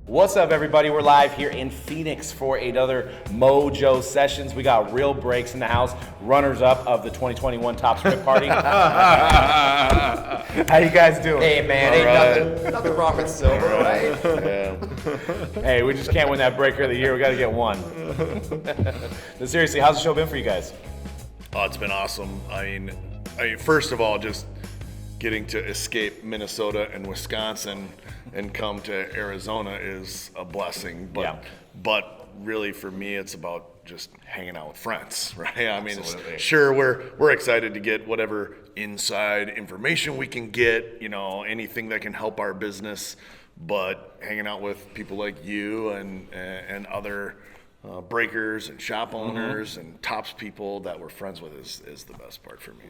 What's up, everybody? We're live here in Phoenix for another Mojo Sessions. We got real breaks in the house, runners-up of the 2021 Topps Rip Party. How you guys doing? Hey, man, ain't nothing wrong with silver, right? Yeah. Hey, we just can't win that breaker of the year. We got to get one. But seriously, how's the show been for you guys? Oh, it's been awesome. I mean, first of all, just getting to escape Minnesota and Wisconsin and come to Arizona is a blessing. But really, for me, it's about just hanging out with friends, right? I mean, sure, we're excited to get whatever inside information we can get, anything that can help our business. But hanging out with people like you and other breakers and shop owners and Topps people that we're friends with is the best part for me.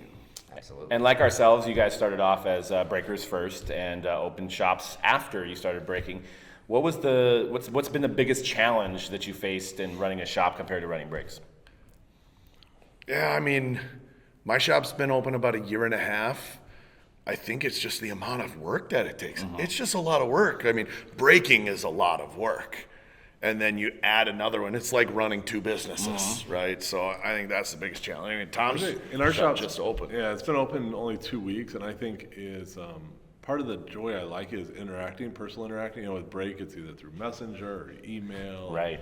Absolutely. And like ourselves, you guys started off as breakers first and opened shops after you started breaking. What's been the biggest challenge that you faced in running a shop compared to running breaks? Yeah, I mean, my shop's been open about a year and a half. I think it's just the amount of work that it takes. It's just a lot of work. I mean, breaking is a lot of work. And then you add another one. It's like running two businesses, right? So I think that's the biggest challenge. I mean, Tom's in our shop just open. Yeah, it's been open only 2 weeks, and I think is part of the joy I like is personal interacting. With break, it's either through Messenger or email, Right?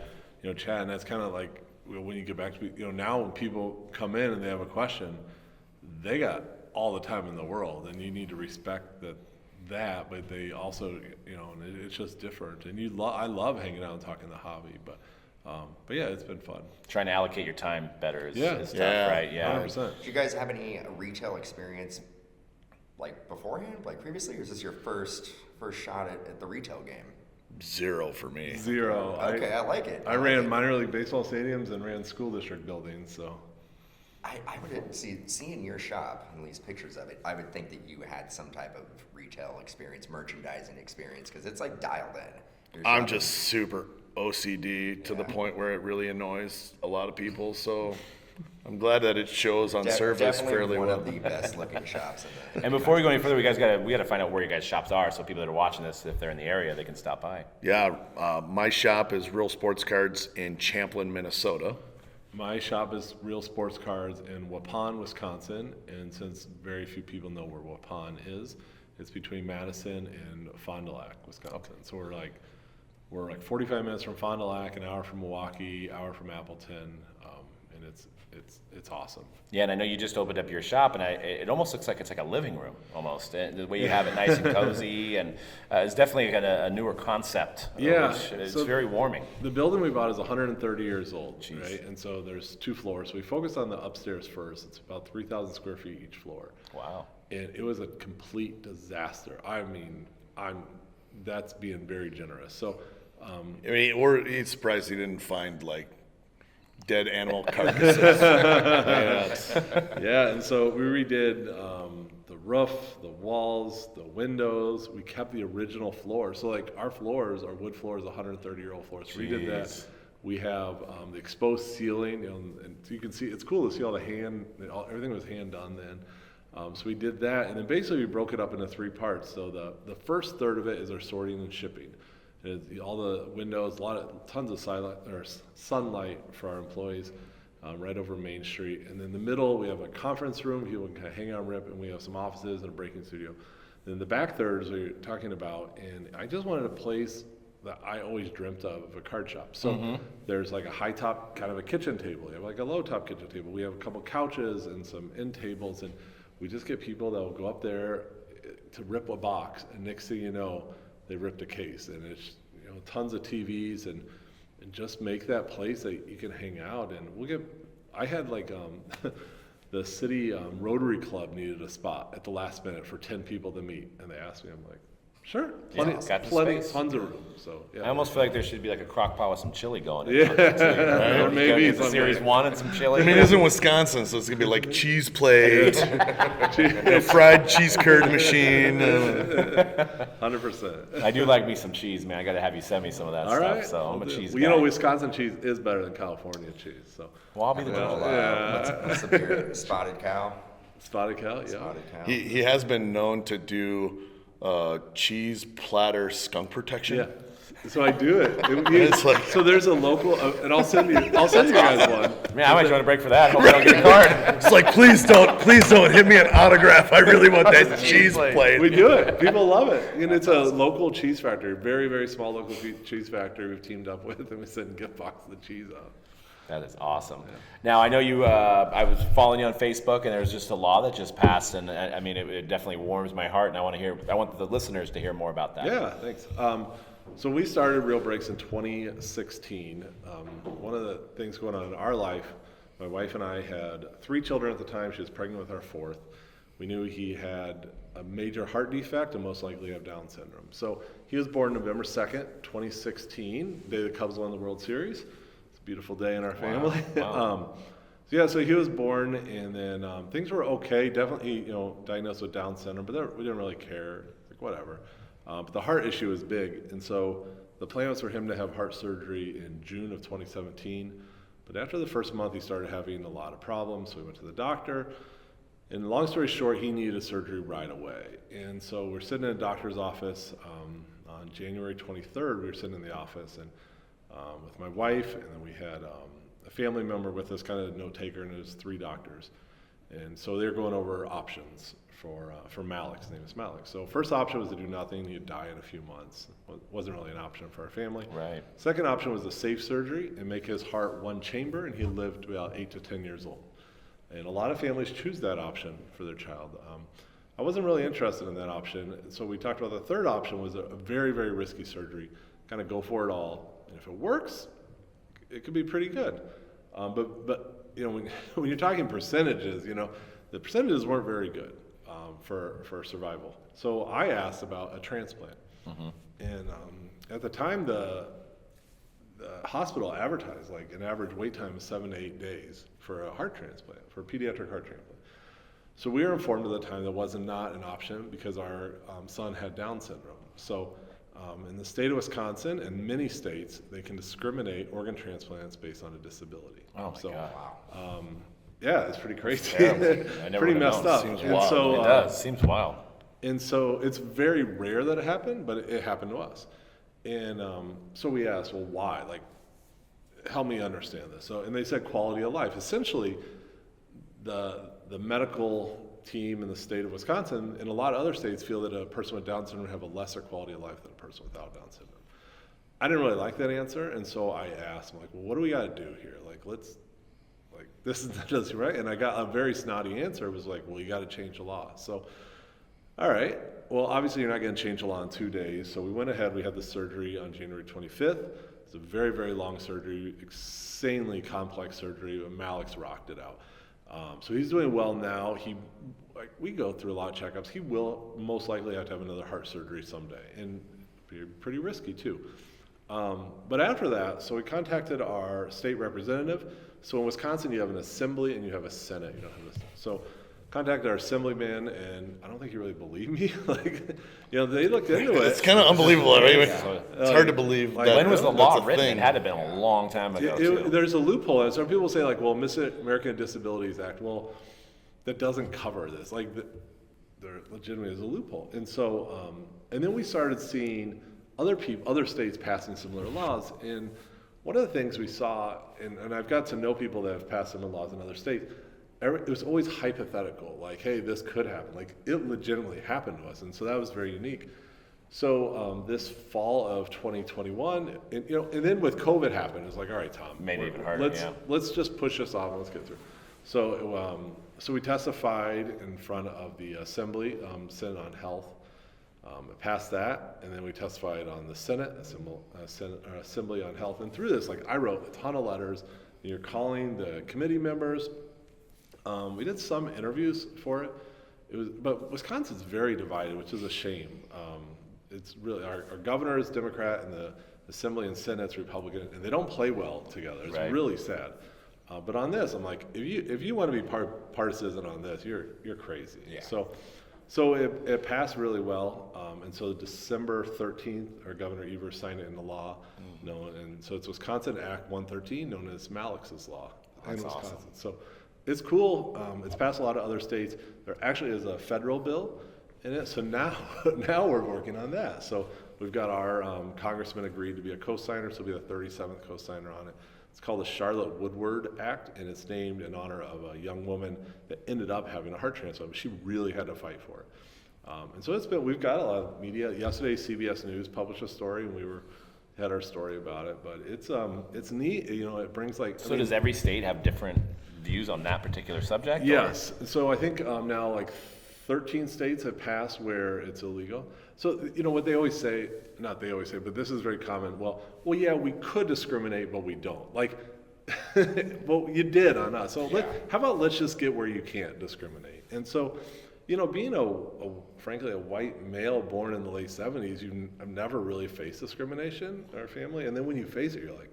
Chat, and that's kind of like when you get back to now when people come in and they have a question, they got all the time in the world, and you need to respect that, but they also, and it's just different. And I love hanging out and talking the hobby, but yeah, it's been fun. Trying to allocate your time better is tough, Yeah. right? Yeah. 100%. Did you guys have any retail experience like beforehand, like previously, or is this your first shot at the retail game? Zero for me. Zero. Okay, I like it. I ran minor league baseball stadiums and ran school district buildings, so. I would seeing your shop and these pictures of it, I would think that you had some type of retail experience, merchandising experience, because it's like dialed in. I'm just super OCD to the point where it really annoys a lot of people. So I'm glad that it shows on surface fairly one well. of the best looking shops in the And before we go any further, we got to find out where you guys' shops are, so people that are watching this, if they're in the area, they can stop by. Yeah, my shop is Real Sportscards in Champlin, Minnesota. My shop is Real Sportscards in Waupun, Wisconsin, and since very few people know where Waupun is, it's between Madison and Fond du Lac, Wisconsin. Okay. So we're like 45 minutes from Fond du Lac, an hour from Milwaukee, hour from Appleton, and it's awesome. Yeah, and I know you just opened up your shop, and it almost looks like it's like a living room, almost. The way you have it nice and cozy, and it's definitely got a newer concept. Yeah. It's So very warming. The building we bought is 130 years old, right? And so there's 2 floors. So we focused on the upstairs first. It's about 3,000 square feet each floor. Wow. And it was a complete disaster. I mean, that's being very generous. So, We're surprised he didn't find like dead animal carcasses. yeah, and so we redid the roof, the walls, the windows. We kept the original floor. So like our wood floors, 130-year-old floors. So we did that. We have the exposed ceiling, and you can see, it's cool to see all the everything was hand done then. So we did that, and then basically we broke it up into 3 parts. So the first third of it is our sorting and shipping. All the windows, tons of sunlight for our employees right over Main Street. And in the middle, we have a conference room, people can kind of hang out and rip, and we have some offices and a breaking studio. Then the back third is what you're talking about, and I just wanted a place that I always dreamt of a card shop. So there's like a high top, kind of a kitchen table. You have like a low top kitchen table. We have a couple couches and some end tables, and we just get people that will go up there to rip a box, and next thing you know, they ripped a case, and it's tons of TVs, and just make that place that you can hang out. And I had like the city Rotary Club needed a spot at the last minute for 10 people to meet, and they asked me. I'm like, sure, plenty, tons of room. So yeah. I almost feel like there should be like a crock pot with some chili going. Yeah, maybe the series 1 and some chili. I mean, it's in Wisconsin, so it's gonna be like cheese plate, fried cheese curd machine. 100%. I do like me some cheese, man. I got to have you send me some of that All stuff. right. So I'm a cheese guy. Wisconsin cheese is better than California cheese. So. Well, I'll be the judge. What's the beer? Spotted Cow? Spotted Cow, yeah. Spotted Cow. He has been known to do cheese platter skunk protection. Yeah. So I do it. It's like- so there's a local, and I'll send you guys one. Man, I might join a break for that. Hope I don't get a card. It's like, please don't hit me an autograph. I really want that cheese plate. We do it. People love it. And it's a local cheese factory, very, very small local cheese factory we've teamed up with, and we send gift boxes of cheese out. That is awesome. Yeah. Now, I know you, I was following you on Facebook, and there's just a law that just passed, and I mean, it definitely warms my heart, and I want the listeners to hear more about that. Yeah, thanks. So we started Real Breaks in 2016. One of the things going on in our life, my wife and I had 3 children at the time. She was pregnant with our 4th. We knew he had a major heart defect and most likely have Down syndrome. So he was born November 2nd, 2016, the day the Cubs won the World Series. It's a beautiful day in our family. Wow. So he was born, and then things were okay. Definitely, diagnosed with Down syndrome, but we didn't really care. Like, whatever. But the heart issue was big, and so the plan was for him to have heart surgery in June of 2017. But after the first month, he started having a lot of problems, so we went to the doctor. And long story short, he needed surgery right away. And so we're sitting in a doctor's office on January 23rd. We were sitting in the office and with my wife, and then we had a family member with us, kind of a note taker, and it was 3 doctors. And so they're going over options for Malik. His name is Malik. So first option was to do nothing. He'd die in a few months. Wasn't really an option for our family. Right. Second option was a safe surgery and make his heart one chamber, and he lived about 8 to 10 years old. And a lot of families choose that option for their child. I wasn't really interested in that option, so we talked about the third option was a very, very risky surgery. Kind of go for it all, and if it works, it could be pretty good. But when you're talking percentages, the percentages weren't very good for survival. So I asked about a transplant, and at the time the hospital advertised like an average wait time of 7 to 8 days for a heart transplant, for a pediatric heart transplant. So we were informed at the time that wasn't not an option because our son had Down syndrome. So in the state of Wisconsin and many states, they can discriminate organ transplants based on a disability. Oh my God. Wow. Yeah, it's pretty crazy. I never Pretty messed up. Seems And wild. so, It does. Seems wild. and so it's very rare that it happened, but it happened to us. And so we asked, well, why? Like, help me understand this. So, and they said quality of life. Essentially, the medical team in the state of Wisconsin and a lot of other states feel that a person with Down syndrome have a lesser quality of life than a person without Down syndrome. I didn't really like that answer, and so I asked, I'm like, well, what do we got to do here? This is right. And I got a very snotty answer. It was like, well, you got to change the law. So, all right. Well, obviously you're not going to change the law in 2 days. So we went ahead. We had the surgery on January 25th. It's a very, very long surgery, insanely complex surgery. Malik's rocked it out. So he's doing well now. We go through a lot of checkups. He will most likely have to have another heart surgery someday, and be pretty risky too. But after that, so we contacted our state representative. So in Wisconsin, you have an assembly and you have a senate. You don't have this. So contacted our assemblyman, and I don't think he really believed me. They looked into it. It's kind of unbelievable, right? Yeah. It's hard to believe. When was the law that's a written? thing. It had to have been a long time ago. too. There's a loophole, and some people say like, well, American Disabilities Act. Well, that doesn't cover this. There legitimately is a loophole, and so and then we started seeing other states passing similar laws. And one of the things we saw, and I've got to know people that have passed similar laws in other states, it was always hypothetical, like, hey, this could happen. Like, it legitimately happened to us, and so that was very unique. So this fall of 2021, and then with COVID happened, it was like, all right, Tom, Made it even harder, let's just push this off and let's get through. So we testified in front of the Assembly, Senate on Health. Passed that, and then we testified on the Senate Assembly on Health. And through this, I wrote a ton of letters. And you're calling the committee members. We did some interviews for it. But Wisconsin's very divided, which is a shame. It's really our governor is Democrat, and the Assembly and Senate's Republican, and they don't play well together. It's Right. really sad. But on this, I'm like, if you want to be partisan on this, you're crazy. Yeah. So it passed really well, and so December 13th, our Governor Evers signed it into law, and so it's Wisconsin Act 113, known as Malik's Law in Wisconsin. Awesome. So it's cool. It's passed a lot of other states. There actually is a federal bill in it, so now we're working on that. So we've got our congressman agreed to be a co-signer, so we'll be the 37th co-signer on it. It's called the Charlotte Woodward Act, and it's named in honor of a young woman that ended up having a heart transplant, but she really had to fight for it. And so we've got a lot of media. Yesterday, CBS News published a story, and we had our story about it. But it's neat. It brings So does every state have different views on that particular subject? Yes. So I think now 13 states have passed where it's illegal. So what they always say, not they always say, but this is very common. Well, yeah, we could discriminate, but we don't. Well, you did on us. So how about let's just get where you can't discriminate? And so. Being frankly a white male born in the late 70s, I've never really faced discrimination in our family. And then when you face it, you're like,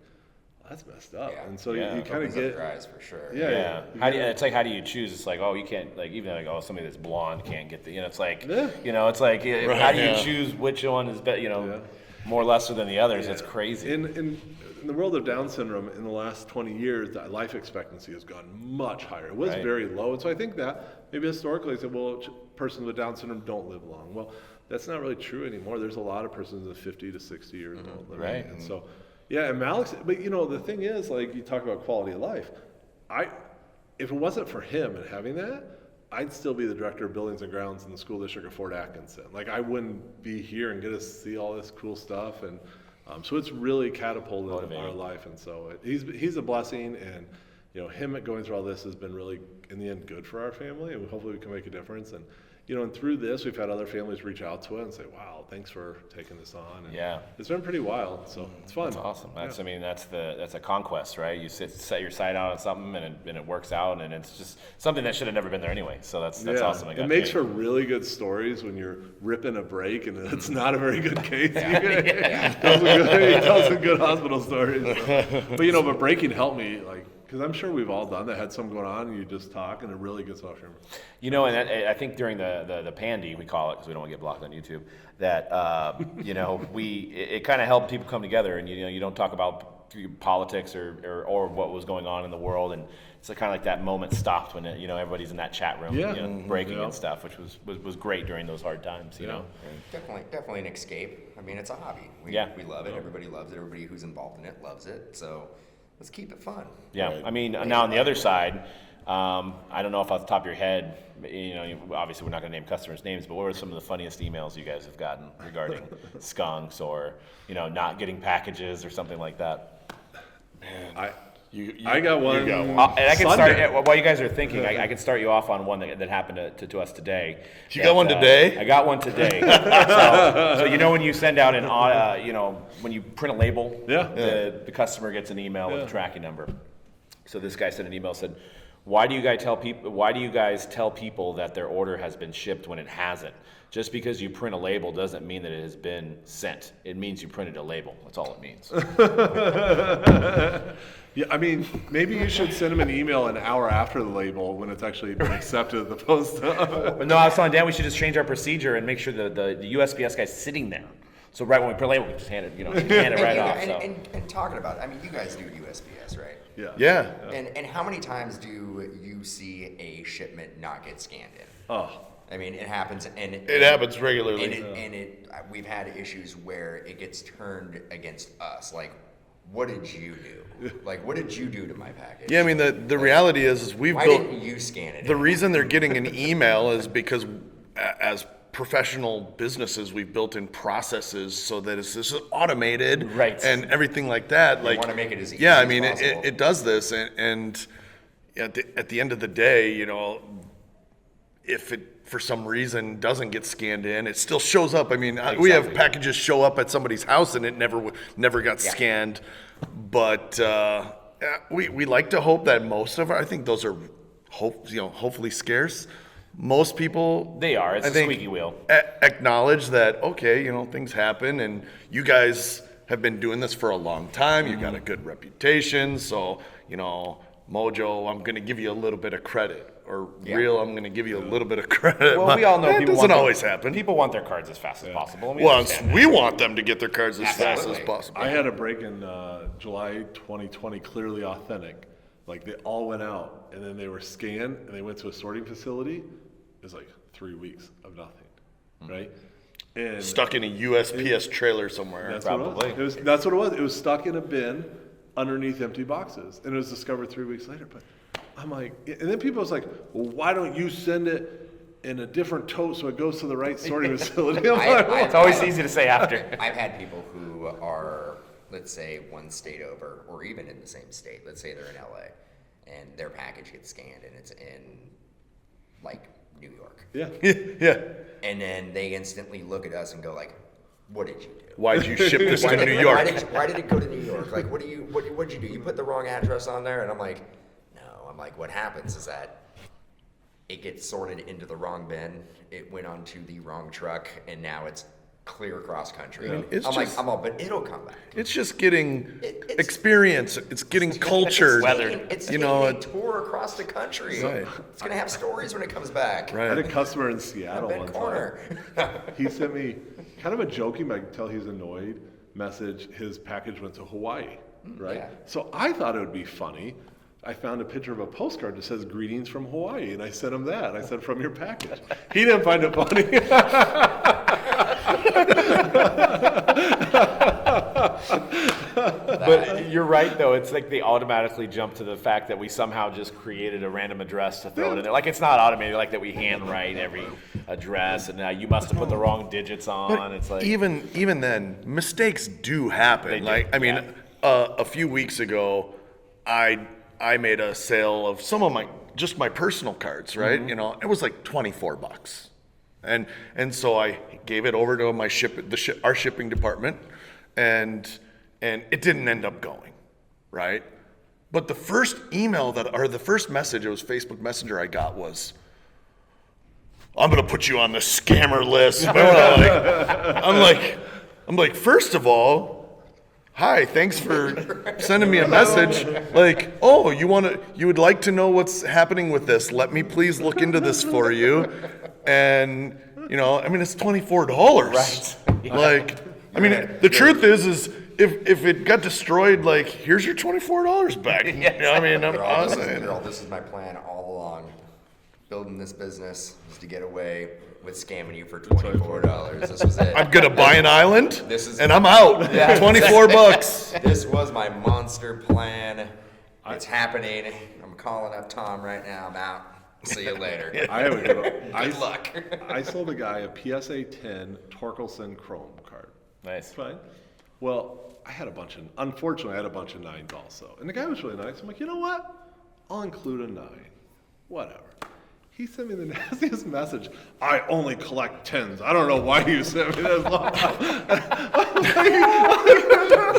well, that's messed up. Yeah. And so you kind of get your eyes for sure. Yeah. It's like, how do you choose? It's like, oh, you can't, even somebody that's blonde can't get the, it's like, it's like, how do you choose which one is better, more lesser than the others? It's crazy. In the world of Down syndrome, in the last 20 years, that life expectancy has gone much higher. It was very low. And so I think that maybe historically they said, well, persons with Down syndrome don't live long. Well, that's not really true anymore. There's a lot of persons of 50 to 60 years old living. Right. And so, and Malik's, but the thing is, you talk about quality of life. If it wasn't for him and having that, I'd still be the director of buildings and grounds in the school district of Fort Atkinson. I wouldn't be here and get to see all this cool stuff. And so it's really catapulted our life, and so he's a blessing, and him going through all this has been really, in the end, good for our family, and hopefully we can make a difference. And and through this, we've had other families reach out to us and say, "Wow, thanks for taking this on." And it's been pretty wild, so it's fun. That's awesome. That's a conquest, right? You set your sight out on something, and it works out, and it's just something that should have never been there anyway. So that's awesome. It makes for really good stories when you're ripping a break and it's not a very good case. He tells some good hospital stories. But breaking helped me, because I'm sure we've all done that, had something going on, and you just talk, and it really gets off your mind. And I think during the pandy, we call it, because we don't want to get blocked on YouTube, that, it kind of helped people come together, and, you don't talk about politics or what was going on in the world, and it's kind of like that moment stopped when, everybody's in that chat room, breaking and stuff, which was great during those hard times, you know. Definitely an escape. I mean, it's a hobby. We love it. Everybody loves it. Everybody who's involved in it loves it. So let's keep it fun. Yeah, I mean, now on the other side, I don't know if off the top of your head, obviously we're not going to name customers' names, but what are some of the funniest emails you guys have gotten regarding skunks or, not getting packages or something like that? Man, I got one. And I can start, while you guys are thinking, I can start you off on one that happened to us today. You got one today? I got one today. So when you send out when you print a label, the customer gets an email with a tracking number. So this guy sent an email, said, why do you guys tell people that their order has been shipped when it hasn't? Just because you print a label doesn't mean that it has been sent. It means you printed a label. That's all it means. Yeah, I mean, maybe you should send them an email an hour after the label when it's actually been accepted at the post office. No, I was telling Dan we should just change our procedure and make sure the USPS guy's sitting there. So right when we print a label, we just hand it right off. And talking about it, I mean, you guys do USPS, right? Yeah. And how many times do you see a shipment not get scanned in? Oh. I mean, it happens, and it happens regularly. We've had issues where it gets turned against us. What did you do? What did you do to my package? Yeah, I mean, the reality is we've Why built. Didn't you scan it? The reason they're getting an email is because, as professional businesses, we've built in processes so that this is automated, right, and everything like that. We want to make it as easy. Yeah, as I mean, possible. it does this, and at the end of the day, if it for some reason doesn't get scanned in, it still shows up. I mean, we have packages show up at somebody's house and it never got scanned. But we like to hope that most of I think those are hopefully scarce. Most people it's a squeaky wheel. Acknowledge that things happen, and you guys have been doing this for a long time. You got a good reputation, so Mojo, I'm going to give you a little bit of credit. Or Real, I'm going to give you a little bit of credit. Well, we all know it doesn't always happen. People want their cards as fast as possible. And we want them to get their cards as fast as possible. I had a break in July 2020, Clearly Authentic. They all went out, and then they were scanned, and they went to a sorting facility. It was 3 weeks of nothing, right? And Stuck in a USPS trailer somewhere. that's Probably. what it was. That's what it was. It was stuck in a bin underneath empty boxes, and it was discovered 3 weeks later. But I'm like, and then people was like, well, why don't you send it in a different tote so it goes to the right sorting facility? I'm like, It's always easy to say after. I've had people who are, let's say, one state over, or even in the same state. Let's say they're in LA, and their package gets scanned, and it's in, like, New York. yeah. Yeah. And then they instantly look at us and go, like, what did you do? Why'd you ship this to Why New did- York? Why did it go to New York? Like, what'd you do? You put the wrong address on there? And I'm like, no. I'm like, what happens is that it gets sorted into the wrong bin. It went onto the wrong truck, and now it's clear across country. It's I'm just- like, but it'll come back. It's just getting It's- experience. It's getting cultured. It's You taking know, a tour across the country. Right. It's gonna have stories when it comes back. I had a Right. customer in Seattle Bend one corner. time. He sent me kind of a joking, but I can tell he's annoyed message. His package went to Hawaii, right? yeah. So I thought it would be funny. I found a picture of a postcard that says "Greetings from Hawaii," and I sent him that. I said, "From your package." He didn't find it funny. But you're right, though. It's like they automatically jump to the fact that we somehow just created a random address to throw it in there. Like, it's not automated, like that we handwrite every address, and you must have put the wrong digits on. It's like, even then, mistakes do happen. They do, Like, I mean, yeah. a few weeks ago, I made a sale of some of my personal cards, right? Mm-hmm. You know, it was like $24. And so I gave it over to our shipping department, and it didn't end up going, right? But the first the first message, it was Facebook Messenger I got, was, I'm gonna put you on the scammer list. I'm like, first of all, hi, thanks for sending me a message. Like, oh, you would like to know what's happening with this. Let me please look into this for you. And, you know, I mean, it's $24. Right. Yeah. Like, I mean, the truth is if it got destroyed, like, here's your $24 back. You know, I mean, Girl, honestly. this is my plan all along. Building this business is to get away with scamming you for $24. This was it. I'm gonna buy an island, This is- and I'm out. Yeah. $24. This was my monster plan. It's happening. I'm calling up Tom right now. I'm out. See you later. I have a good one. Good luck. I sold a guy a PSA 10 Torkelson Chrome card. nice. Fine. Well, unfortunately, I had a bunch of 9s also. And the guy was really nice. I'm like, you know what? I'll include a 9. Whatever. He sent me the nastiest message. I only collect 10s. I don't know why you sent me this.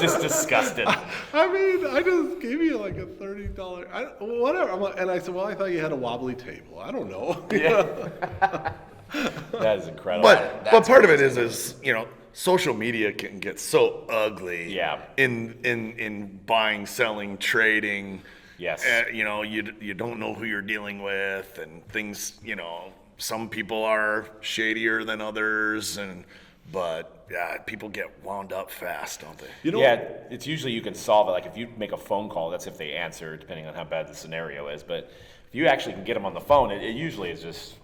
Just disgusted. I mean, I just gave you like a $30. Whatever. And I said, well, I thought you had a wobbly table. I don't know. Yeah. That is incredible. But part of it is you know, social media can get so ugly. Yeah. In buying, selling, trading. Yes. You know, you don't know who you're dealing with, and things. You know, some people are shadier than others, but yeah, people get wound up fast, don't they? You know, Yeah, it's usually you can solve it. Like if you make a phone call, that's if they answer, depending on how bad the scenario is. But if you actually can get them on the phone, it usually is just,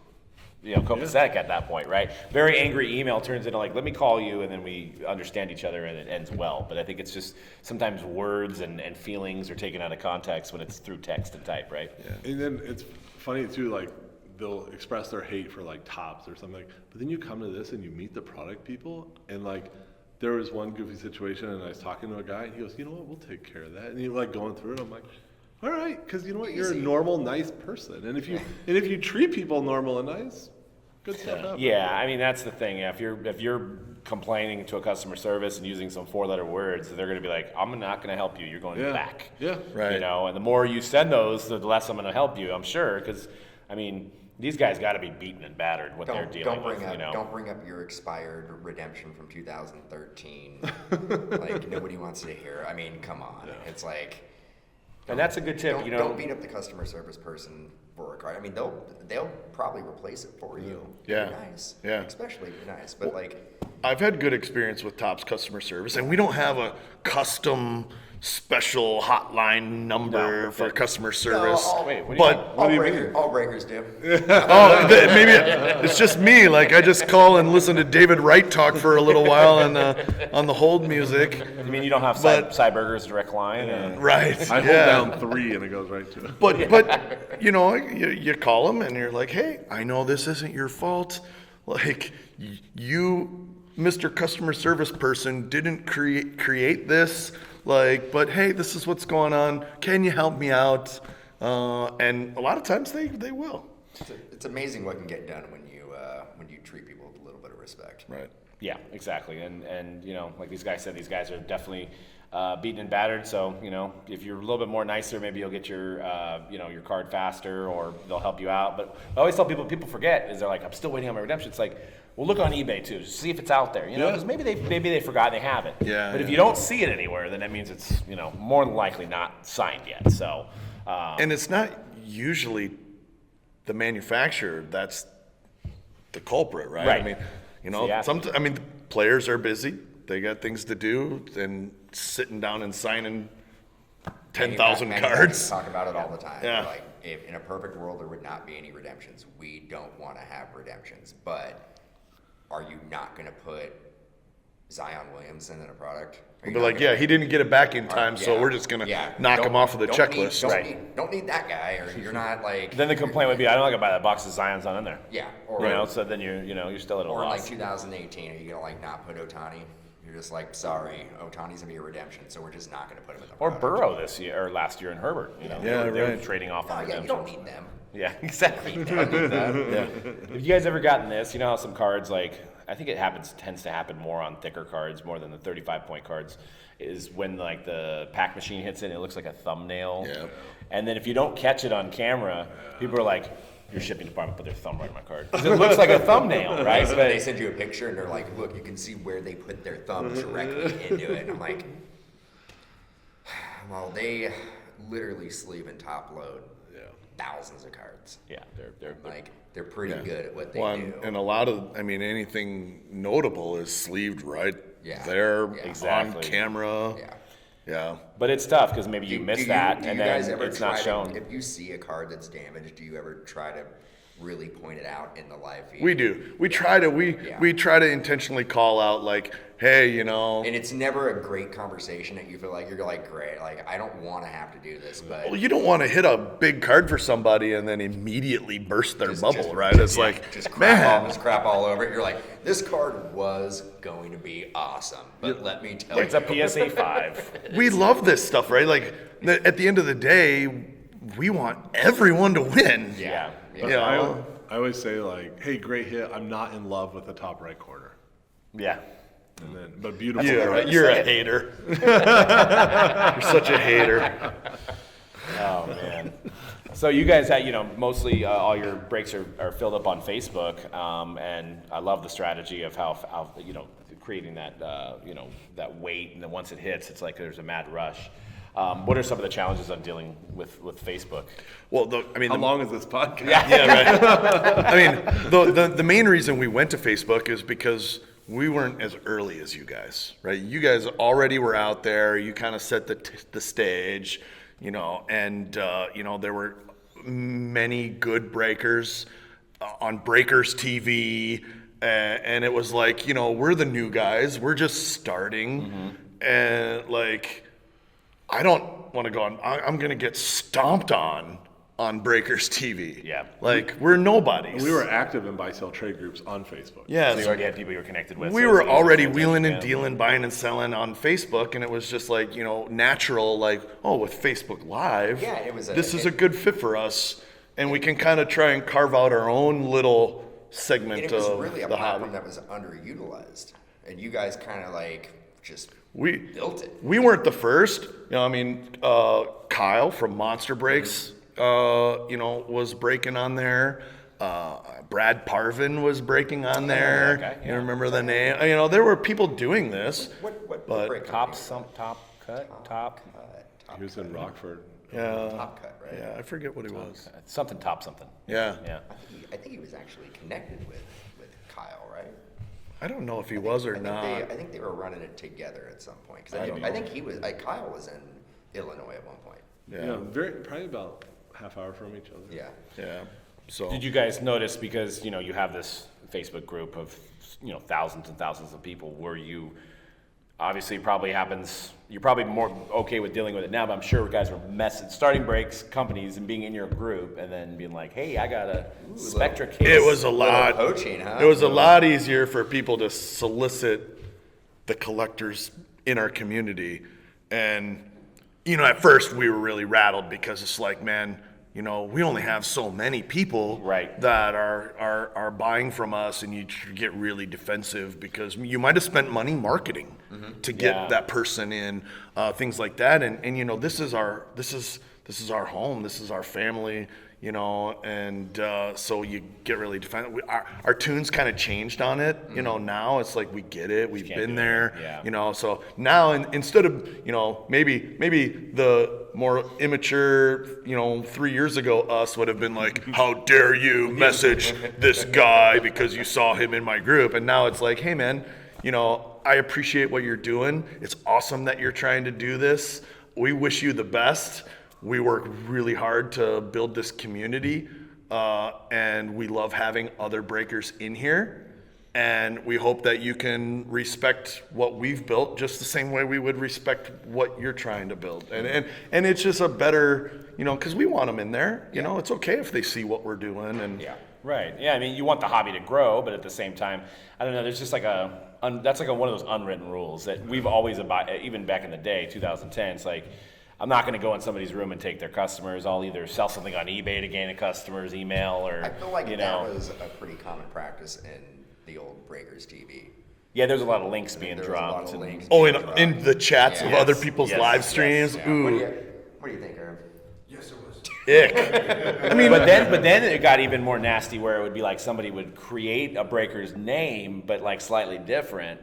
you know, copacetic at that point, right? Very angry email turns into like, let me call you, and then we understand each other, and it ends well. But I think it's just sometimes words and feelings are taken out of context when it's through text and type, right? Yeah. And then it's funny too, like they'll express their hate for like Topps or something, but then you come to this and you meet the product people, and like there was one goofy situation, and I was talking to a guy, and he goes, you know what, we'll take care of that. And you're like going through it, I'm like, all right, because you know what, you're a normal, nice person, and if you treat people normal and nice, good stuff happens. Yeah, I mean that's the thing. Yeah, if you're complaining to a customer service and using some 4-letter words, they're going to be like, I'm not going to help you. You're going back. Yeah. Right. You know, and the more you send those, the less I'm going to help you. I'm sure, because I mean, these guys got to be beaten and battered what they're dealing with. You know, Don't bring up your expired redemption from 2013. Like nobody wants to hear. I mean, come on. It's like. and that's a good tip. Don't, You know, don't beat up the customer service person for a card. I mean, they'll probably replace it for you. Yeah. If you're nice. Yeah. Especially if you're nice. But like, I've had good experience with Topps customer service, and we don't have a custom special hotline number for customer service. Wait, but all breakers do. maybe it's just me. Like I just call and listen to David Wright talk for a little while on the hold music. You mean you don't have Cyberger's direct line? Right. I hold down 3 and it goes right to it. But you know, you call them and you're like, hey, I know this isn't your fault. Like you, Mr. Customer Service person, didn't create this. Like, but hey, this is what's going on. Can you help me out? And a lot of times they will. It's amazing what can get done when you treat people with a little bit of respect. Right. Yeah, exactly. And you know, like these guys said, these guys are definitely beaten and battered. So, you know, if you're a little bit more nicer, maybe you'll get your your card faster, or they'll help you out. But I always tell people forget is they're like, I'm still waiting on my redemption. It's like, well, look on eBay too, see if it's out there. You know, because maybe they forgot they have it. Yeah. But if you don't see it anywhere, then that means it's more than likely not signed yet. So. And it's not usually the manufacturer that's the culprit, right? Right. I mean, the players are busy. They got things to do, and sitting down and signing 10,000 cards. Talk about it all the time. Yeah. Like, if in a perfect world there would not be any redemptions, we don't want to have redemptions. But are you not going to put Zion Williamson in a product? But like, yeah, he didn't get it back in time, so we're just gonna knock him off of the checklist. Don't need that guy, or you're not like. Then the complaint would be, I don't like to buy that box of Zion's not in there. Yeah, or so then you're still at a or loss. like 2018, are you gonna like not put Ohtani? You're just like, sorry, Ohtani's gonna be a redemption, so we're just not gonna put him in the. Or product. Burrow this year or last year in Herbert. They're trading off on redemption. You don't need them. Yeah, exactly. You don't need that. Yeah. Have you guys ever gotten this? You know how some cards, like, I think it tends to happen more on thicker cards, more than the 35-point cards, is when like the pack machine hits it and it looks like a thumbnail. Yeah. And then if you don't catch it on camera, people are like, your shipping department put their thumb right on my card. 'Cause it looks like a thumbnail, right? But But they send you a picture and they're like, look, you can see where they put their thumb directly into it. And I'm like, well, they literally sleeve and top load thousands of cards. yeah, They're pretty good at what they do. And a lot of, anything notable is sleeved right there exactly. on camera. Yeah. Yeah. But it's tough because maybe you miss that and then it's not shown. If you see a card that's damaged, do you ever try to really point it out in the live feed? We do. We try to intentionally call out like, hey, And it's never a great conversation that you feel like you're like, great, like I don't want to have to do this, but well, you don't want to hit a big card for somebody and then immediately burst their bubble, right? It's like, just man, crap all over it. You're like, this card was going to be awesome, but let me tell you, It's a PSA 5. we love this stuff, right? Like at the end of the day, we want everyone to win. Yeah. You know? I always say like, hey, great hit. I'm not in love with the top right corner. Yeah. And then, but beautiful. You're a hater. You're such a hater. Oh man. So you guys had, mostly all your breaks are filled up on Facebook, and I love the strategy of how creating that that weight, and then once it hits, it's like there's a mad rush. What are some of the challenges on dealing with Facebook? Well, How long is this podcast? Yeah, right. The main reason we went to Facebook is because we weren't as early as you guys, right? You guys already were out there. You kind of set the stage, and there were many good breakers on Breakers TV, and it was like, we're the new guys. We're just starting, and like, I don't want to go on. I'm going to get stomped on Breakers TV. Yeah. Like, we're nobodies. We were active in buy-sell trade groups on Facebook. Yeah. So you already had people you were connected with. We were already wheeling and dealing, buying and selling on Facebook, and it was just like, natural, like, oh, with Facebook Live, this is a good fit for us, and we can kind of try and carve out our own little segment and it was of really a the platform hobby. that was underutilized, and you guys kind of like just We built it. We weren't the first. Kyle from Monster Breaks, was breaking on there. Brad Parvin was breaking on there. Okay, yeah. You remember the name? There were people doing this. What but break Top company? cut. He was in Rockford. Yeah, Top Cut, right? yeah, I forget what he was. Something top something. Yeah. Yeah. I think he was actually connected with Kyle, right? I don't know if he was or not. I think they were running it together at some point. Because I think he was. Kyle was in Illinois at one point. Yeah. Probably about half hour from each other. Yeah. Yeah. So. Did you guys notice, because you have this Facebook group of thousands and thousands of people, where you obviously probably happens, you're probably more okay with dealing with it now, but I'm sure guys were starting breaks companies and being in your group and then being like, hey, I got a Spectra case. It was a lot. Poaching, huh? It was a lot easier for people to solicit the collectors in our community. And, at first we were really rattled because it's like, man, we only have so many people that are buying from us, and you get really defensive because you might have spent money marketing to get that person in, things like that. And this is our home, this is our family, and so you get really defensive. Our tunes kind of changed on it, now it's like we get it, we've been there, so now instead of, maybe the more immature, 3 years ago us would have been like, how dare you message this guy because you saw him in my group, and now it's like, hey man, I appreciate what you're doing, it's awesome that you're trying to do this, we wish you the best. We work really hard to build this community, and we love having other breakers in here. And we hope that you can respect what we've built just the same way we would respect what you're trying to build. And it's just a better, because we want them in there. It's okay if they see what we're doing. And Right. Yeah. I mean, you want the hobby to grow, but at the same time, I don't know. There's just like that's like one of those unwritten rules that we've always even back in the day, 2010. It's like, I'm not going to go in somebody's room and take their customers. I'll either sell something on eBay to gain a customer's email, or I feel like that was a pretty common practice in the old Breakers TV. Yeah, there's a lot of links being There was dropped. a lot of links oh, being in, dropped. in the chats of Yes. other people's Yes. live streams. Yes. Ooh, What do you think, Aaron? Yes, it was. ick. I mean, but then it got even more nasty, where it would be like somebody would create a breaker's name, but like slightly different,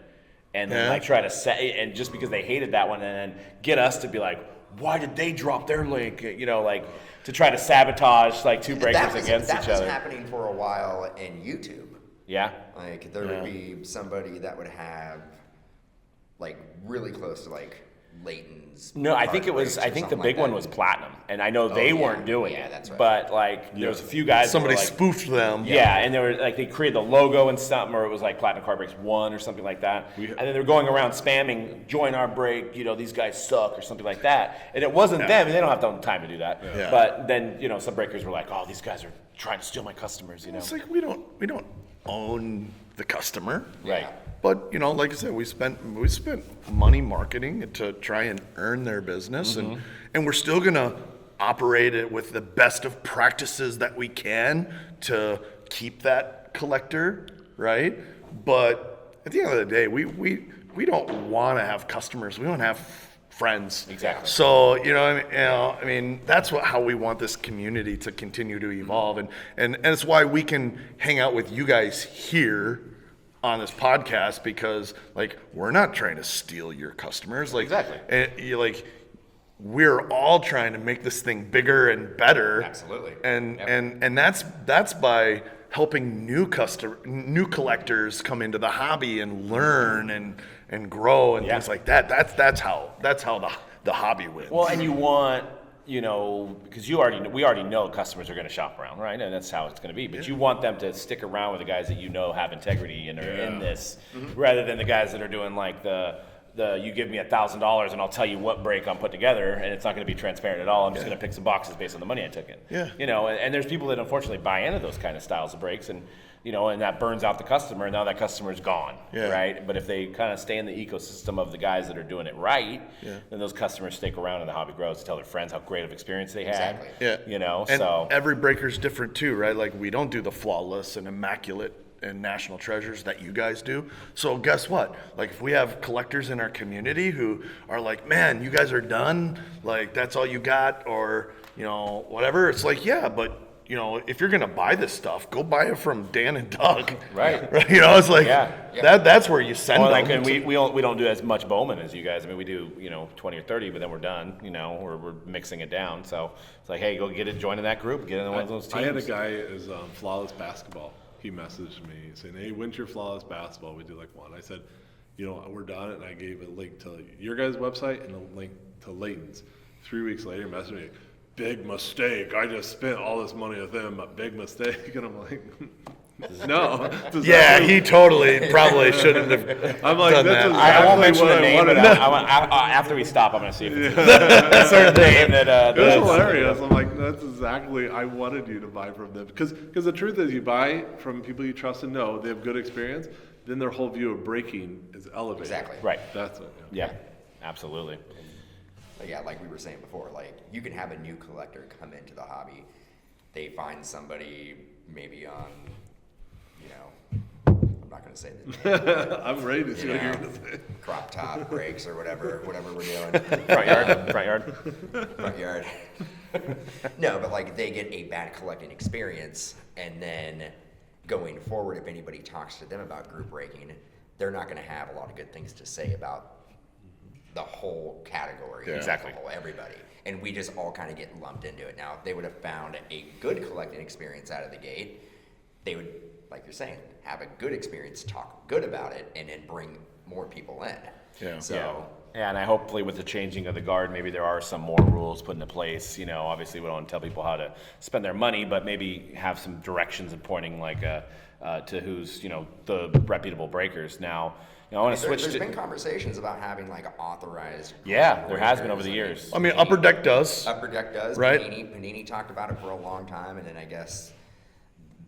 and then like try to say, and just because they hated that one, and then get us to be like, why did they drop their link? Like to try to sabotage like two breakers against each That was other. happening for a while in YouTube. Yeah. Like there would be somebody that would have like really close to like Leighton's. No, I think it was. card I think rates the or big something one like was that. platinum, and I know they yeah. weren't doing Yeah, it. that's right. But like, there was a few guys. Somebody that were, like, spoofed them. Yeah, and they were like, they created the logo and something, or it was like Platinum Card Breaks 1 or something like that. And then they're going around spamming, join our break, these guys suck or something like that. And it wasn't them, and they don't have the time to do that. Yeah. But then, some breakers were like, oh, these guys are trying to steal my customers, It's like we don't own the customer. Right. But like I said, we spent money marketing to try and earn their business, and we're still gonna operate it with the best of practices that we can to keep that collector, right? But at the end of the day, we don't want to have customers. We want to have friends. Exactly. So I mean, that's how we want this community to continue to evolve, and it's why we can hang out with you guys here on this podcast, because like we're not trying to steal your customers. Like Exactly. And we're all trying to make this thing bigger and better. Absolutely. And that's by helping new collectors come into the hobby and learn and grow and things like that. That's how the hobby wins. Well, and you want, because we already know customers are going to shop around, right? And that's how it's going to be. But you want them to stick around with the guys that have integrity and are in this, rather than the guys that are doing like the you give me $1,000 and I'll tell you what break I'm put together, and it's not going to be transparent at all. I'm just going to pick some boxes based on the money I took in. Yeah. And there's people that unfortunately buy into those kind of styles of breaks, and and that burns out the customer, and now that customer's gone, right? But if they kind of stay in the ecosystem of the guys that are doing it right, then those customers stick around and the hobby grows to tell their friends how great of experience they had. Exactly. Yeah. And so every breaker's different too, right? Like we don't do the flawless and immaculate and national treasures that you guys do. So guess what? Like if we have collectors in our community who are like, man, you guys are done, like that's all you got, or whatever, it's like, yeah, but if you're gonna buy this stuff, go buy it from Dan and Doug. Right. It's like that's where you send them. and we don't do as much Bowman as you guys. I mean, we do 20 or 30, but then we're done. We're mixing it down. So it's like, hey, go get it, join in that group, get in one of those teams. I had a guy is flawless basketball. he messaged me saying, "Hey, when's your flawless basketball? We did like one." I said, we're done, and I gave a link to your guys' website and a link to Layton's. 3 weeks later, he messaged me, "Big mistake. I just spent all this money with him. A big mistake." And I'm like, no. Yeah, he totally probably shouldn't have I'm like, done that's that. I won't mention what the I name, wanted. but after we stop, I'm going to see if it's a certain name that. It was that's- hilarious. I'm like, that's exactly, I wanted you to buy from them. Because the truth is, you buy from people you trust and know, they have good experience, then their whole view of breaking is elevated. Exactly. Right. That's it. Yeah, absolutely. But yeah, like we were saying before, like you can have a new collector come into the hobby. They find somebody maybe on, I'm not going to say the name. I'm ready to see what you're know, going to say. crop top breaks or whatever we're doing. Front yard. No, but like they get a bad collecting experience, and then going forward, if anybody talks to them about group breaking, they're not going to have a lot of good things to say about the whole category. Yeah. Exactly. Everybody. And we just all kind of get lumped into it. Now, if they would have found a good collecting experience out of the gate, they would, like you're saying, have a good experience, talk good about it, and then bring more people in. Yeah. So, Yeah, and I hopefully with the changing of the guard, maybe there are some more rules put into place. Obviously we don't tell people how to spend their money, but maybe have some directions and pointing like to who's the reputable breakers. Now, I want to switch there's to. been conversations about having like authorized. Yeah, there has been over the years. I mean, Upper Deck does. Upper Deck does. Right. Panini talked about it for a long time, and then I guess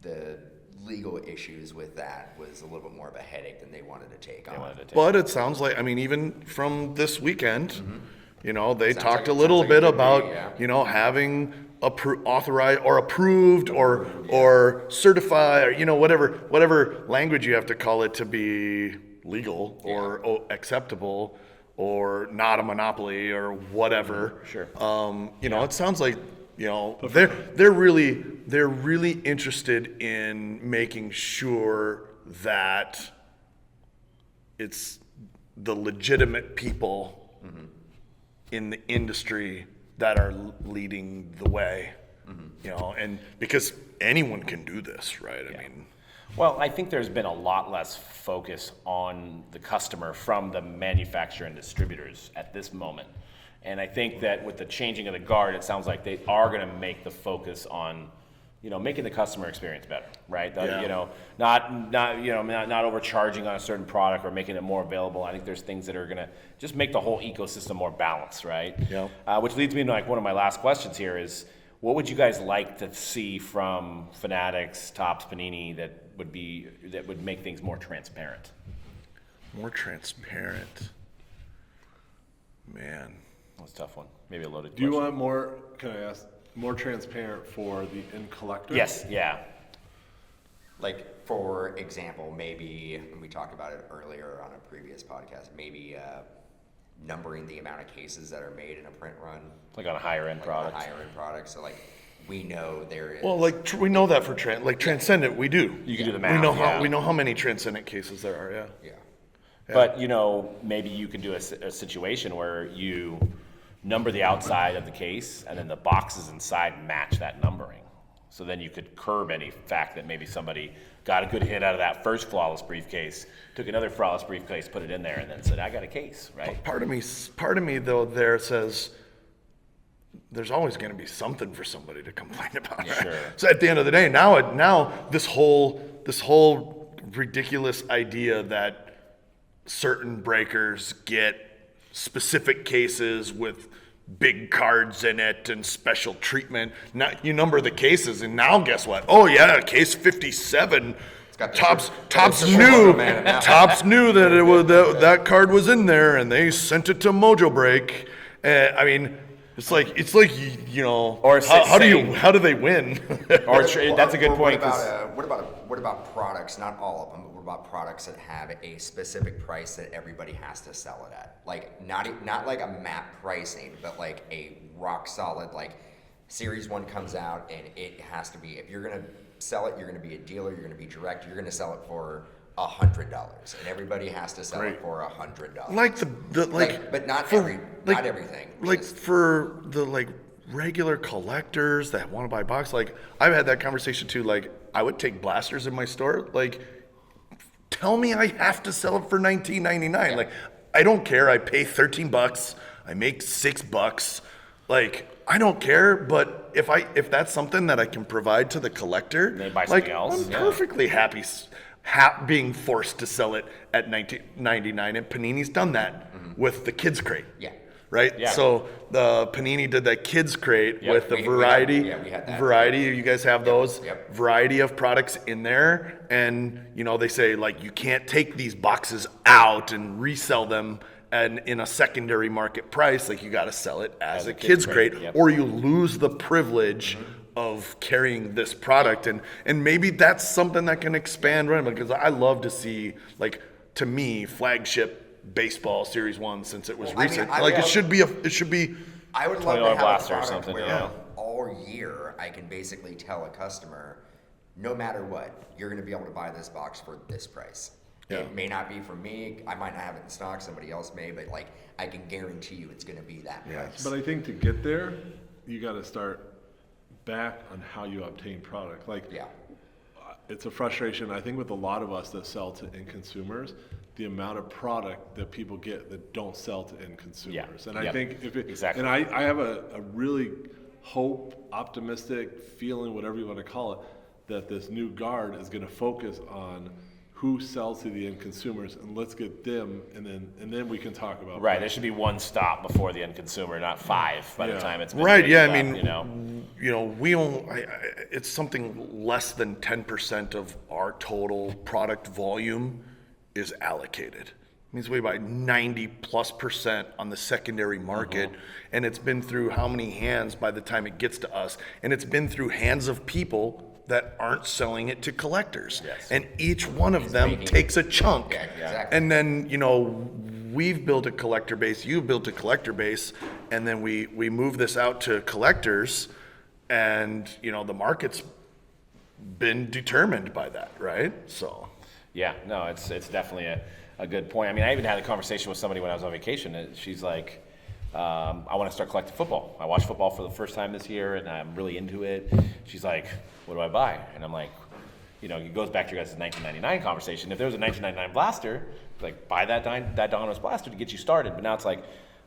the legal issues with that was a little bit more of a headache than they wanted to take on. But it sounds like, I mean, even from this weekend, they Sounds talked like- a little sounds like bit it could be, about, yeah. having authorized or approved or certified, or whatever language you have to call it to be legal or acceptable or not a monopoly or whatever. Sure. It sounds like, they're really interested in making sure that it's the legitimate people in the industry that are leading the way, and because anyone can do this, right? I mean, Well, I think there's been a lot less focus on the customer from the manufacturer and distributors at this moment. And I think that with the changing of the guard, it sounds like they are going to make the focus on, making the customer experience better, right? Not overcharging on a certain product or making it more available. I think there's things that are going to just make the whole ecosystem more balanced, right? Yeah. Which leads me to one of my last questions here is, what would you guys like to see from Fanatics, Topps, Panini that would make things more transparent? more transparent. Man. That's a tough one. Maybe a loaded Do you question. want more, can I ask, more transparent for the end collector? Yes, yeah. Like, for example, maybe, and we talked about it earlier on a previous podcast, maybe numbering the amount of cases that are made in a print run. Like on a higher end product. On a higher end product. So, like, we know there is. Well, like we know that for Transcendent, we do. You can do the We math. know yeah. we know how many Transcendent cases there are. Yeah. Yeah. But, maybe you can do a situation where you number the outside of the case and then the boxes inside match that numbering. So then you could curb any fact that maybe somebody got a good hit out of that first flawless briefcase, took another flawless briefcase, put it in there, and then said, I got a case, right? Part of me though there says there's always going to be something for somebody to complain about. Right? Sure. So at the end of the day, now this whole ridiculous idea that certain breakers get specific cases with big cards in it and special treatment. Now you number the cases, and now guess what? Oh yeah, case 57. got the Tops the knew man in that. Tops knew that it was that card was in there, and they sent it to Mojobreak. I mean, it's like Or how do they win? Or that's a good point. 'cause- What about products? Not all of them, but what about products that have a specific price that everybody has to sell it at? Like not like a map pricing, but like a rock solid. Like Series 1 comes out and it has to be. If you're gonna sell it, you're gonna be a dealer. You're gonna be direct. You're gonna sell it for $100, and everybody has to sell it for $100. Like but not for- not everything. Like Just- for the regular collectors that want to buy box, like I've had that conversation too. Like I would take blasters in my store. Like, tell me I have to sell it for $19.99. Like, I don't care. I pay $13. I make $6. Like, I don't care. But if that's something that I can provide to the collector, They buy like, something else, I'm yeah. perfectly happy being forced to sell it at $19.99. And Panini's done that with the kids crate. Yeah. Right? Yeah. So the Panini did that kids crate Yep. with the We variety. had that. Variety. You guys have those. Yep. Variety of products in there. And, they say, like, you can't take these boxes out and resell them and in a secondary market price. Like, you got to sell it as a kids crate, yep. or you lose the privilege of carrying this product. And maybe that's something that can expand, right? Because I love to see, like, to me, flagship baseball Series 1, since it was Well, I mean, recent. I like, would- it should be I would love $20 to have blaster a or product something, where yeah. all year I can basically tell a customer, no matter what, you're going to be able to buy this box for this price. Yeah. It may not be for me. I might not have it in stock. Somebody else may, but like I can guarantee you, it's going to be that price. But I think to get there, you got to start back on how you obtain product. Like, Yeah. it's a frustration, I think, with a lot of us that sell to end consumers, the amount of product that people get that don't sell to end consumers. And I Yep. think Exactly. and I have a really optimistic feeling, whatever you want to call it, that this new guard is going to focus on who sells to the end consumers, and let's get them, and then we can talk about Right, there should be one stop before the end consumer, not 5 by the Yeah. time it's been right. picked Yeah, up, I mean, we don't. It's something less than 10% of our total product volume is allocated. It means we buy 90+% on the secondary market, and it's been through how many hands by the time it gets to us, and it's been through hands of people that aren't selling it to collectors. Yes. And each one of them making- takes a chunk. Yeah, exactly. And then, we've built a collector base, you've built a collector base, and then we move this out to collectors, and, the market's been determined by that, right? So, Yeah, no, it's definitely a good point. I mean, I even had a conversation with somebody when I was on vacation, and she's like, I want to start collecting football. I watched football for the first time this year, and I'm really into it. She's like, what do I buy? And I'm like, it goes back to your guys' 1999 conversation. If there was a 1999 blaster, like, buy that Domino's blaster to get you started. But now it's like,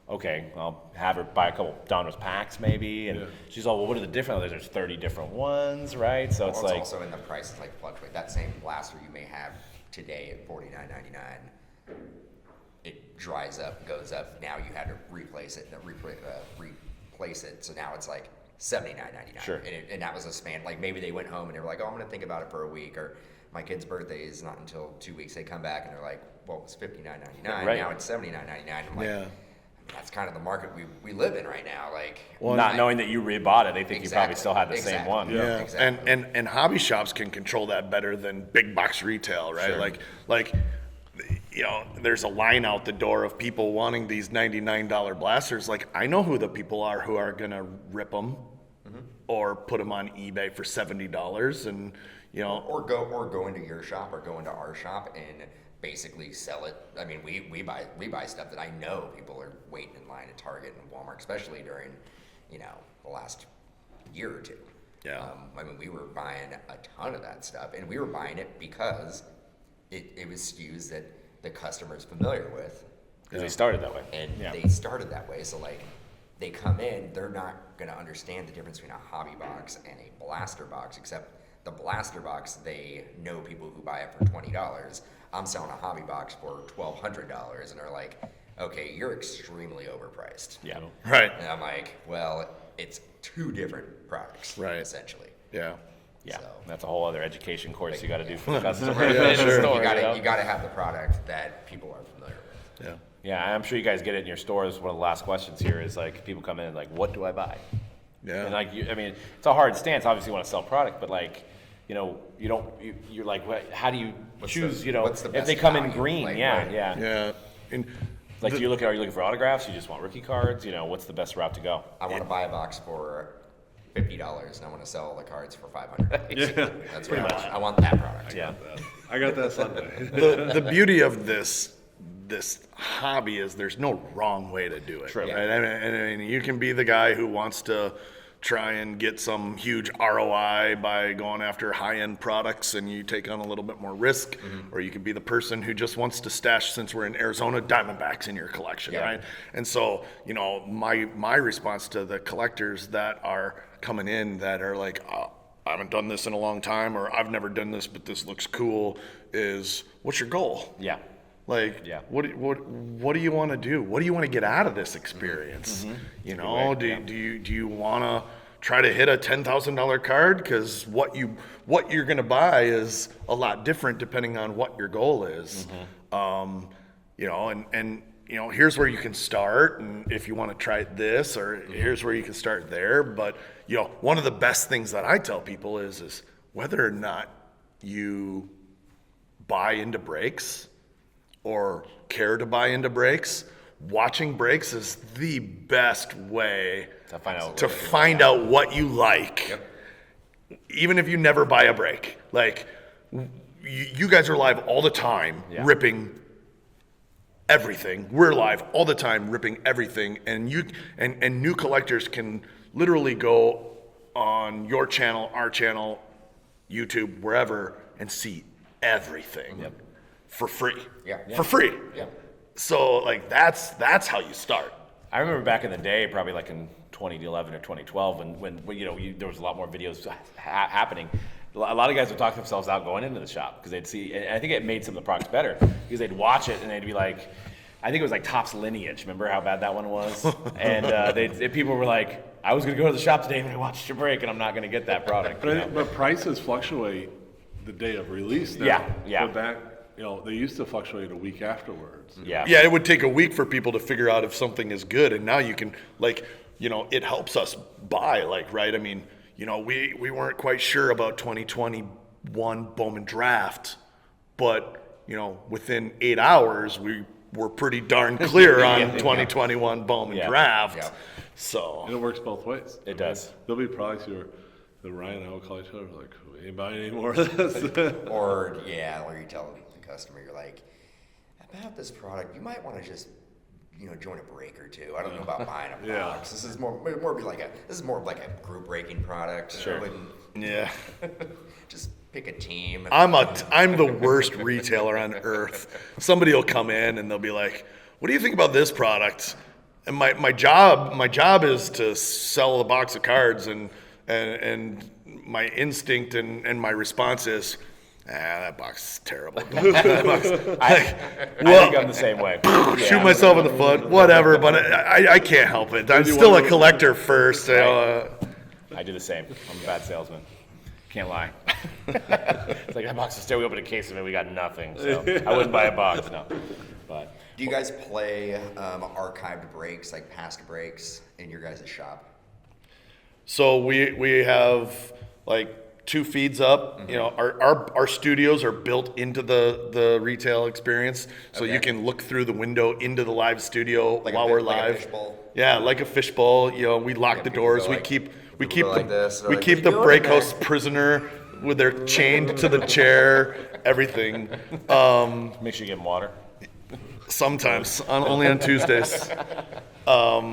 okay, I'll have her buy a couple Domino's packs maybe. And she's all, well, what are the different? There's 30 different ones, right? So it's Well, like, also in the prices like fluctuate. That same blaster you may have today at $49.99, it dries up, goes up. Now you had to replace it, replace it. So now it's like $79.99. Sure. And that was a span. Like maybe they went home and they were like, oh, I'm going to think about it for a week. Or my kid's birthday is not until 2 weeks. They come back and they're like, well, it was $59.99. Right. Now it's $79.99. I'm like, yeah. that's kind of the market we live in right now. Like, not knowing that you rebought it, they think you probably Exactly. still had the same Exactly. one. Yeah, Exactly. and hobby shops can control that better than big box retail, right? Sure. Like, there's a line out the door of people wanting these $99 blasters. Like, I know who the people are who are gonna rip them or put them on eBay for $70, and or go into your shop or go into our shop and basically sell it. I mean, we buy stuff that I know people are waiting in line at Target and Walmart, especially during, the last year or two. Yeah. I mean, we were buying a ton of that stuff, and we were buying it because it was SKUs that the customer's familiar with, Because they started that way. and yeah. they started that way. So like, they come in, they're not going to understand the difference between a hobby box and a blaster box, except the blaster box, they know people who buy it for $20. I'm selling a hobby box for $1,200, and they're like, okay, you're extremely overpriced. Yeah. right, And I'm like, well, it's two different products, Right. essentially. yeah. Yeah, So- that's a whole other education course you got to do for the Yeah, customer in the sure. store. You got to have the product that people are familiar with. Yeah. Yeah, I'm sure you guys get it in your stores. One of the last questions here is like, people come in and like, what do I buy? Yeah. And like, it's a hard stance. Obviously, you want to sell product, but like, you're like, how do you choose? what's the if best they come in value? green, Like, yeah, right. yeah. Yeah. And Like, are you looking for autographs? You just want rookie cards? What's the best route to go? I want to buy a box for $50, and I want to sell all the cards for $500. Yeah. That's what I want. I want that product. Yeah. I got that Sunday. the beauty of this hobby is there's no wrong way to do it. True. Right? I mean, you can be the guy who wants to try and get some huge ROI by going after high-end products and you take on a little bit more risk, or you could be the person who just wants to stash, since we're in Arizona, Diamondbacks in your collection, right? And so, you know, my response to the collectors that are coming in that are like, oh, I haven't done this in a long time, or I've never done this, but this looks cool, is what's your goal? Yeah. Like, what do you want to do? What do you want to get out of this experience? You know, do you want to try to hit a $10,000 card? Because what you're going to buy is a lot different depending on what your goal is. You know, and you know, here's where you can start, and if you want to try this, or here's where you can start there. But you know, one of the best things that I tell people is whether or not you buy into breaks or care to buy into breaks, watching breaks is the best way to find out what you like. Even if you never buy a break. Like, you guys are live all the time, ripping everything. We're live all the time, ripping everything. And new collectors can literally go on your channel, our channel, YouTube, wherever, and see everything. For free. For free. So like that's how you start. I remember back in the day, probably like in 2011 or 2012, when you know there was a lot more videos happening. A lot of guys would talk themselves out going into the shop because they'd see, and I think it made some of the products better because they'd watch it and they'd be like, I think it was like Topps Lineage. Remember how bad that one was? And people were like, I was going to go to the shop today and I watched your break and I'm not going to get that product. But prices fluctuate the day of release now. But back, you know, they used to fluctuate a week afterwards. Yeah, it would take a week for people to figure out if something is good, and now you can, like, you know, it helps us buy, like, right? I mean, you know, we weren't quite sure about 2021 Bowman Draft, but, you know, within 8 hours, we were pretty darn clear on 2021 Bowman Draft. So. And it works both ways. It does. There'll be products that Ryan and I will call each other, like, we ain't buying any more of this. or you tell the customer, you're like, about this product, you might want to just, you know, join a break or two. I don't know about buying a box. This is more like a group breaking product. Sure. Just pick a team. I'm the worst retailer on earth. Somebody will come in and they'll be like, what do you think about this product? And my job is to sell a box of cards, and my instinct and my response is, that box is terrible. I think I'm the same way. Shoot myself in the foot, whatever, but I can't help it. I'm still a collector first. I do the same. I'm a bad salesman. Can't lie. It's like, that box is still, we opened a case of it, we got nothing. So I wouldn't buy a box, no. But do you guys play archived breaks, like past breaks, in your guys' shop? So we have like 2 feeds up. You know, our studios are built into the retail experience, so you can look through the window into the live studio while we're live. Like a fishbowl? Yeah, like a fishbowl. You know, we lock the doors. We keep the "What break are you doing house prisoner with their chained to the chair. Everything. make sure you get them water. Sometimes, only on Tuesdays. But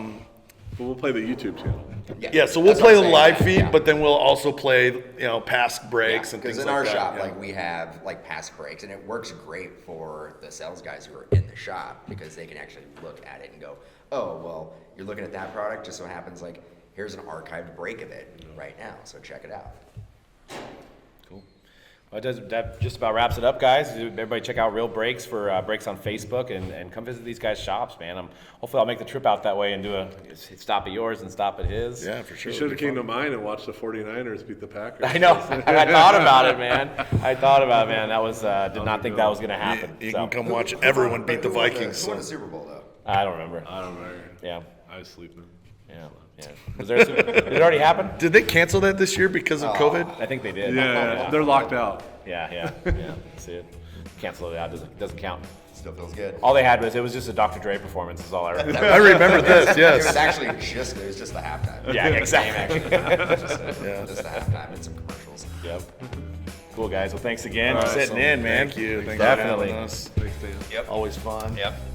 we'll play the YouTube channel. Yeah, so we'll play the live feed, but then we'll also play, you know, past breaks and things like that. Because in our shop, like, we have like past breaks, and it works great for the sales guys who are in the shop because they can actually look at it and go, oh, well, you're looking at that product, just so happens like here's an archived break of it right now, so check it out. Cool. Well, that just about wraps it up, guys. Everybody check out Real Breaks for breaks on Facebook, and come visit these guys' shops, man. Hopefully I'll make the trip out that way and do a stop at yours and stop at his. Yeah, for sure. You should have came to mine and watched the 49ers beat the Packers. I know. I thought about it, man. That was did not think that was going to happen. You can come watch everyone beat the Vikings. Who won the Super Bowl, though? I don't remember. I don't know. Yeah. I was sleeping. Yeah. Was there did it already happen? Did they cancel that this year because of COVID? I think they did. Yeah, they're locked out. Yeah. See it. Cancel it out. Doesn't count. Still feels good. All they had was just a Dr. Dre performance. Is all I remember. I remember this. Yes. It was actually just the halftime. Yeah, exactly. Just the halftime and some commercials. Yep. Cool, guys. Well, thanks again for sitting in, man. Thank you. Thanks Definitely. for having us. Thanks, Dan. Yep. Always fun. Yep.